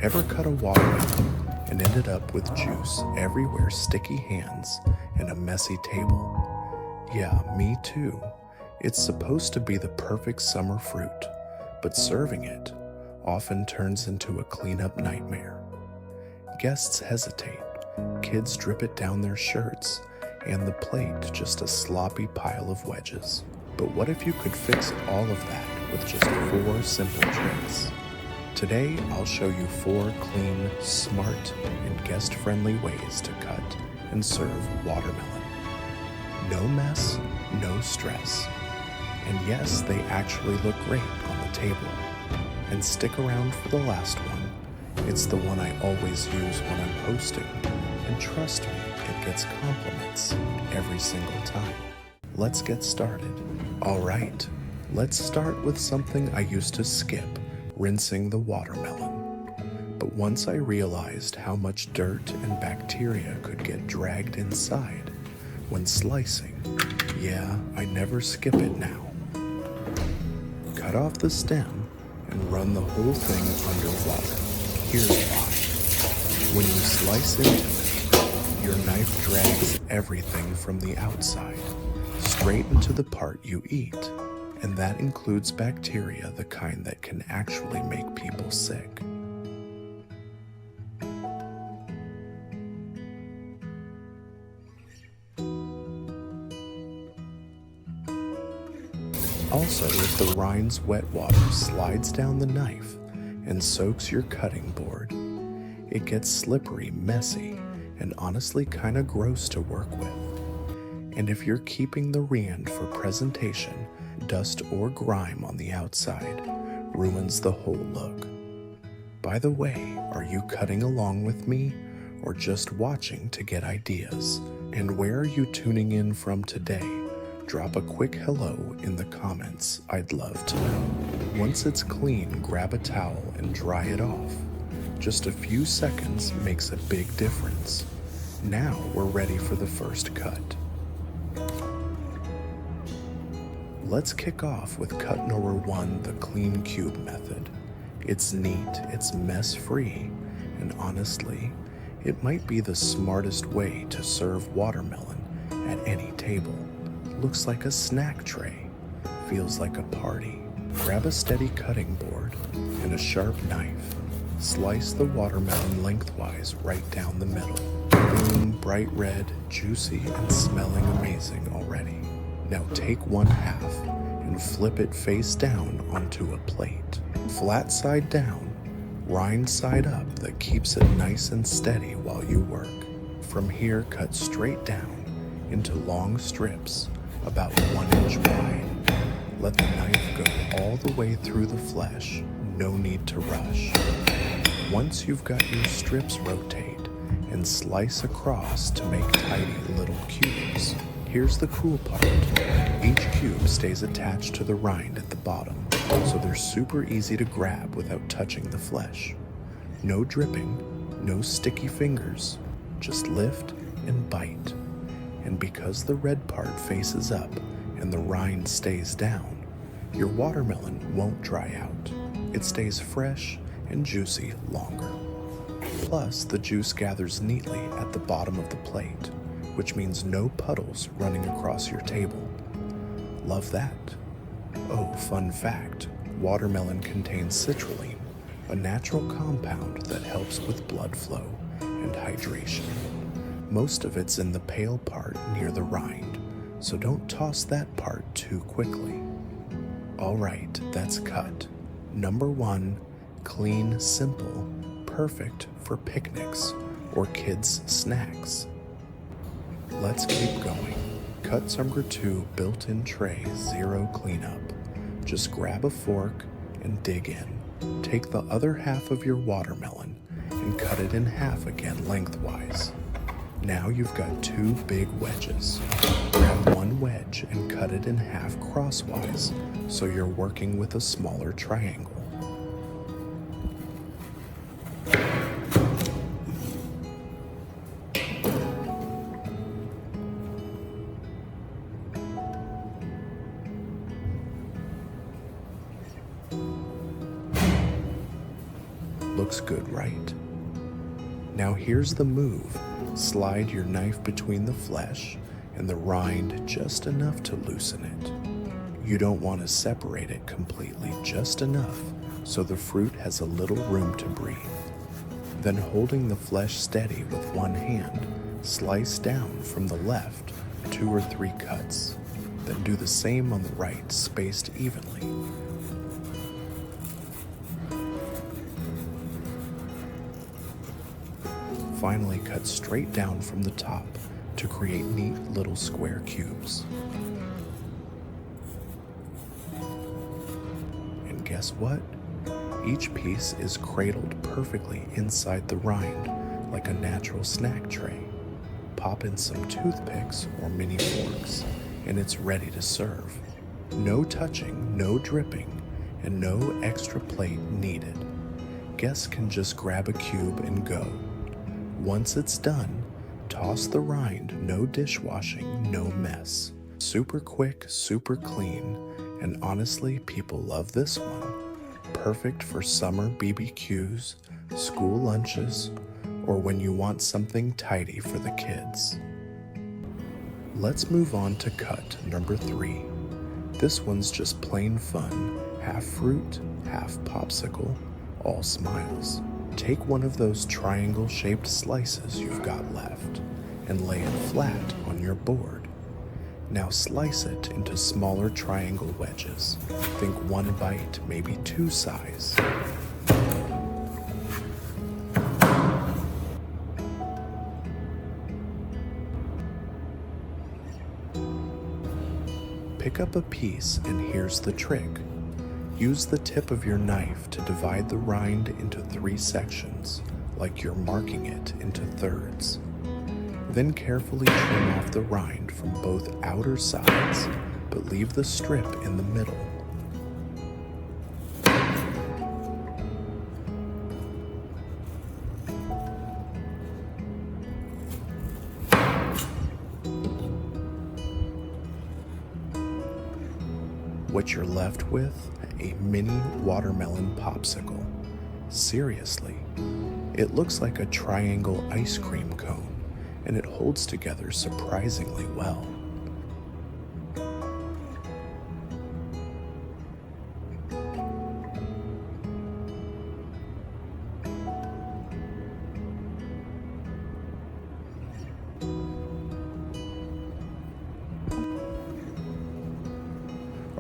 Ever cut a watermelon and ended up with juice everywhere, sticky hands, and a messy table? Yeah, me too. It's supposed to be the perfect summer fruit, but serving it often turns into a cleanup nightmare. Guests hesitate, kids drip it down their shirts, and the plate just a sloppy pile of wedges. But what if you could fix all of that with just 4 simple tricks? Today, I'll show you 4 clean, smart, and guest-friendly ways to cut and serve watermelon. No mess, no stress. And yes, they actually look great on the table. And stick around for the last one. It's the one I always use when I'm hosting. And trust me, it gets compliments every single time. Let's get started. All right, let's start with something I used to skip, rinsing the watermelon. But once I realized how much dirt and bacteria could get dragged inside when slicing, yeah, I never skip it now. Cut off the stem and run the whole thing underwater. Here's why. When you slice into it, your knife drags everything from the outside straight into the part you eat. And that includes bacteria, the kind that can actually make people sick. Also, if the rind's wet water slides down the knife and soaks your cutting board, it gets slippery, messy, and honestly kinda gross to work with. And if you're keeping the rind for presentation, dust or grime on the outside ruins the whole look. By the way, are you cutting along with me or just watching to get ideas? And where are you tuning in from today? Drop a quick hello in the comments, I'd love to know. Once it's clean, grab a towel and dry it off. Just a few seconds makes a big difference. Now we're ready for the first cut. Let's kick off with cut number 1, the clean cube method. It's neat, it's mess-free, and honestly, it might be the smartest way to serve watermelon at any table. Looks like a snack tray, feels like a party. Grab a steady cutting board and a sharp knife. Slice the watermelon lengthwise right down the middle. Boom, bright red, juicy, and smelling amazing already. Now take 1/2 and flip it face down onto a plate. Flat side down, rind side up that keeps it nice and steady while you work. From here, cut straight down into long strips about 1 inch wide. Let the knife go all the way through the flesh, no need to rush. Once you've got your strips, rotate and slice across to make tidy little cubes. Here's the cool part. Each cube stays attached to the rind at the bottom, so they're super easy to grab without touching the flesh. No dripping, no sticky fingers, just lift and bite. And because the red part faces up and the rind stays down, your watermelon won't dry out. It stays fresh and juicy longer. Plus, the juice gathers neatly at the bottom of the plate, which means no puddles running across your table. Love that. Oh, fun fact, watermelon contains citrulline, a natural compound that helps with blood flow and hydration. Most of it's in the pale part near the rind, so don't toss that part too quickly. All right, that's cut. Number 1, clean, simple, perfect for picnics or kids' snacks. Let's keep going. Cut number 2, built-in tray, 0 cleanup. Just grab a fork and dig in. Take the other half of your watermelon and cut it in half again lengthwise. Now you've got 2 big wedges. Grab 1 wedge and cut it in half crosswise, so you're working with a smaller triangle. Looks good, right? Now here's the move. Slide your knife between the flesh and the rind just enough to loosen it. You don't want to separate it completely, just enough so the fruit has a little room to breathe. Then holding the flesh steady with one hand, slice down from the left 2 or 3 cuts. Then do the same on the right, spaced evenly. Finally, cut straight down from the top to create neat little square cubes. And guess what? Each piece is cradled perfectly inside the rind, like a natural snack tray. Pop in some toothpicks or mini forks, and it's ready to serve. No touching, no dripping, and no extra plate needed. Guests can just grab a cube and go. Once it's done, toss the rind, no dishwashing, no mess. Super quick, super clean, and honestly, people love this one. Perfect for summer BBQs, school lunches, or when you want something tidy for the kids. Let's move on to cut number 3. This one's just plain fun, half fruit, half popsicle, all smiles. Take one of those triangle-shaped slices you've got left and lay it flat on your board. Now slice it into smaller triangle wedges. Think 1 bite, maybe 2 size. Pick up a piece, and here's the trick. Use the tip of your knife to divide the rind into 3 sections, like you're marking it into thirds. Then carefully trim off the rind from both outer sides, but leave the strip in the middle. What you're left with, a mini watermelon popsicle. Seriously, it looks like a triangle ice cream cone, and it holds together surprisingly well.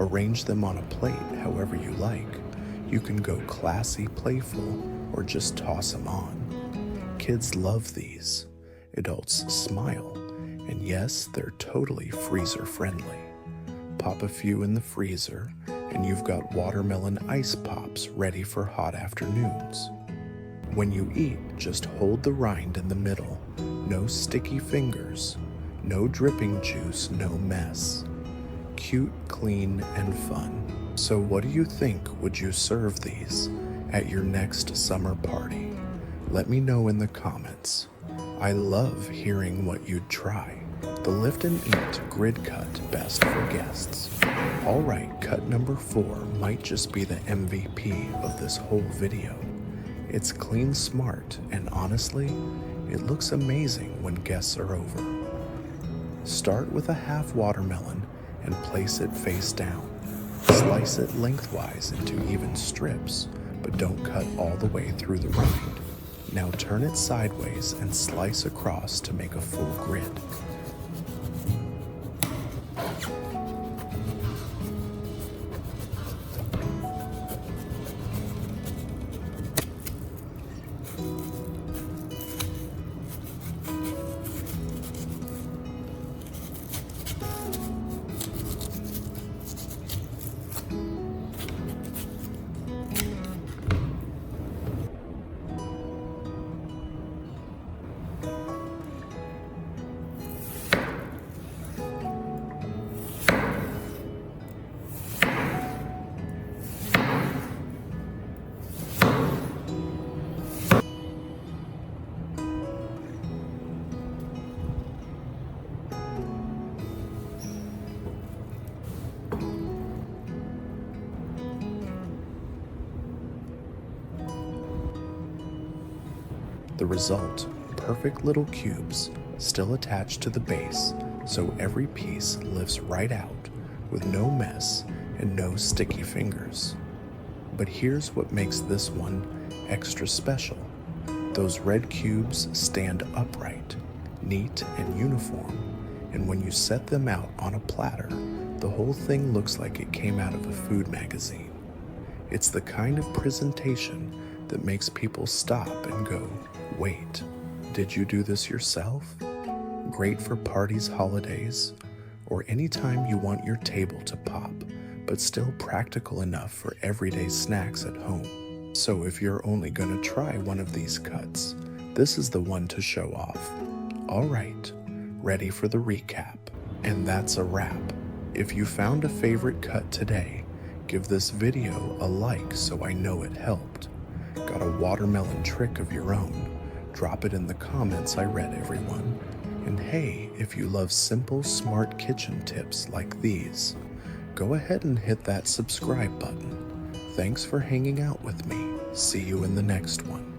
Arrange them on a plate however you like. You can go classy, playful, or just toss them on. Kids love these. Adults smile. And yes, they're totally freezer friendly. Pop a few in the freezer, and you've got watermelon ice pops ready for hot afternoons. When you eat, just hold the rind in the middle. No sticky fingers. No dripping juice, no mess. Cute, clean, and fun. So what do you think? Would you serve these at your next summer party? Let me know in the comments. I love hearing what you'd try. The lift and eat grid cut best for guests. Alright, cut number 4 might just be the MVP of this whole video. It's clean smart, and honestly, it looks amazing when guests are over. Start with a half watermelon and place it face down. Slice it lengthwise into even strips, but don't cut all the way through the rind. Now turn it sideways and slice across to make a full grid. The result, perfect little cubes, still attached to the base, so every piece lifts right out with no mess and no sticky fingers. But here's what makes this one extra special. Those red cubes stand upright, neat and uniform, and when you set them out on a platter, the whole thing looks like it came out of a food magazine. It's the kind of presentation that makes people stop and go, wait, did you do this yourself? Great for parties, holidays, or anytime you want your table to pop, but still practical enough for everyday snacks at home. So if you're only gonna try one of these cuts, this is the one to show off. All right, ready for the recap. And that's a wrap. If you found a favorite cut today, give this video a like so I know it helped. Got a watermelon trick of your own? Drop it in the comments. I read everyone. And hey, if you love simple, smart kitchen tips like these, go ahead and hit that subscribe button. Thanks for hanging out with me. See you in the next one.